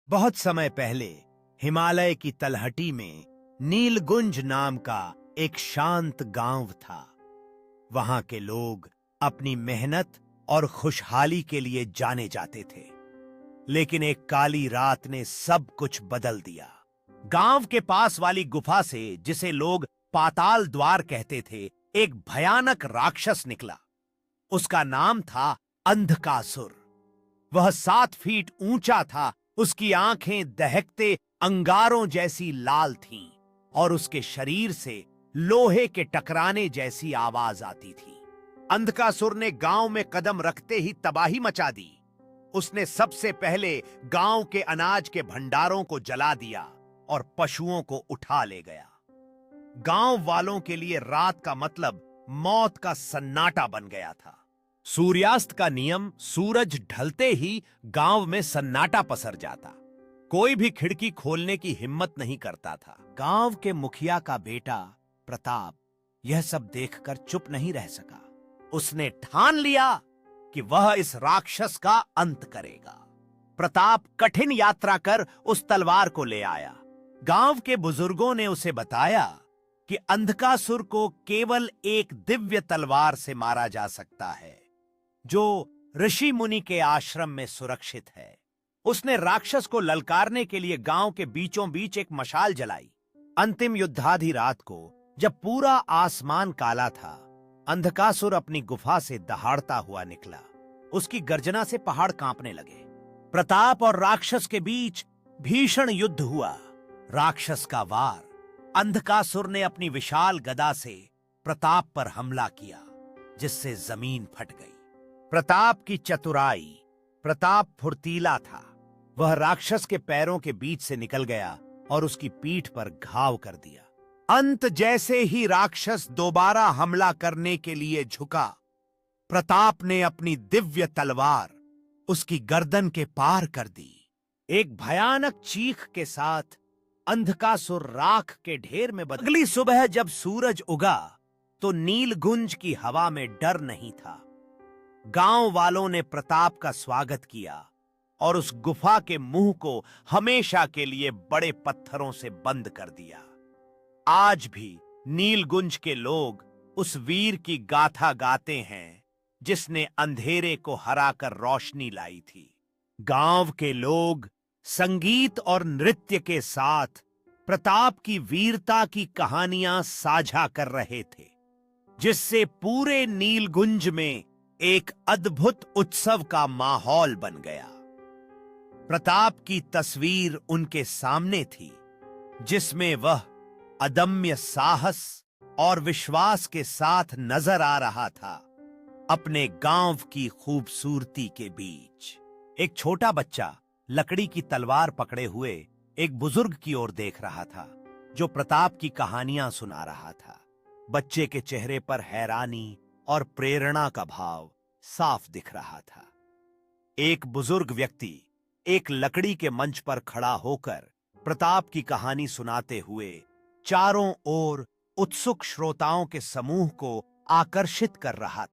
बहुत समय पहले हिमालय की तलहटी में नीलगुंज नाम का एक शांत गांव था। वहां के लोग अपनी मेहनत और खुशहाली के लिए जाने जाते थे। लेकिन एक काली रात ने सब कुछ बदल दिया। गांव के पास वाली गुफा से, जिसे लोग पाताल द्वार कहते थे, एक भयानक राक्षस निकला। उसका नाम था अंधकासुर। वह 7 फीट ऊंचा था। उसकी आंखें दहकते अंगारों जैसी लाल थीं और उसके शरीर से लोहे के टकराने जैसी आवाज आती थी। अंधकासुर ने गांव में कदम रखते ही तबाही मचा दी। उसने सबसे पहले गांव के अनाज के भंडारों को जला दिया और पशुओं को उठा ले गया। गांव वालों के लिए रात का मतलब मौत का सन्नाटा बन गया था। सूर्यास्त का नियम, सूरज ढलते ही गांव में सन्नाटा पसर जाता। कोई भी खिड़की खोलने की हिम्मत नहीं करता था। गांव के मुखिया का बेटा प्रताप यह सब देखकर चुप नहीं रह सका। उसने ठान लिया कि वह इस राक्षस का अंत करेगा। प्रताप कठिन यात्रा कर उस तलवार को ले आया। गांव के बुजुर्गों ने उसे बताया कि अंधकासुर को केवल एक दिव्य तलवार से मारा जा सकता है, जो ऋषि मुनि के आश्रम में सुरक्षित है। उसने राक्षस को ललकारने के लिए गांव के बीचों बीच एक मशाल जलाई। अंतिम युद्धाधि रात को, जब पूरा आसमान काला था, अंधकासुर अपनी गुफा से दहाड़ता हुआ निकला। उसकी गर्जना से पहाड़ कांपने लगे। प्रताप और राक्षस के बीच भीषण युद्ध हुआ। राक्षस का वार। अंधकासुर ने अपनी विशाल गदा से प्रताप पर हमला किया, जिससे जमीन फट गई। प्रताप की चतुराई। प्रताप फुर्तीला था। वह राक्षस के पैरों के बीच से निकल गया और उसकी पीठ पर घाव कर दिया। अंत जैसे ही राक्षस दोबारा हमला करने के लिए झुका, प्रताप ने अपनी दिव्य तलवार उसकी गर्दन के पार कर दी। एक भयानक चीख के साथ अंधकासुर राख के ढेर में बदल। अगली सुबह जब सूरज उगा तो नीलगुंज की हवा में डर नहीं था। गांव वालों ने प्रताप का स्वागत किया और उस गुफा के मुंह को हमेशा के लिए बड़े पत्थरों से बंद कर दिया। आज भी नीलगुंज के लोग उस वीर की गाथा गाते हैं, जिसने अंधेरे को हराकर रोशनी लाई थी। गांव के लोग संगीत और नृत्य के साथ प्रताप की वीरता की कहानियां साझा कर रहे थे, जिससे पूरे नीलगुंज में एक अद्भुत उत्सव का माहौल बन गया। प्रताप की तस्वीर उनके सामने थी, जिसमें वह अदम्य साहस और विश्वास के साथ नजर आ रहा था, अपने गांव की खूबसूरती के बीच। एक छोटा बच्चा लकड़ी की तलवार पकड़े हुए एक बुजुर्ग की ओर देख रहा था, जो प्रताप की कहानियां सुना रहा था। बच्चे के चेहरे पर हैरानी और प्रेरणा का भाव साफ दिख रहा था। एक बुजुर्ग व्यक्ति एक लकड़ी के मंच पर खड़ा होकर प्रताप की कहानी सुनाते हुए चारों ओर उत्सुक श्रोताओं के समूह को आकर्षित कर रहा था।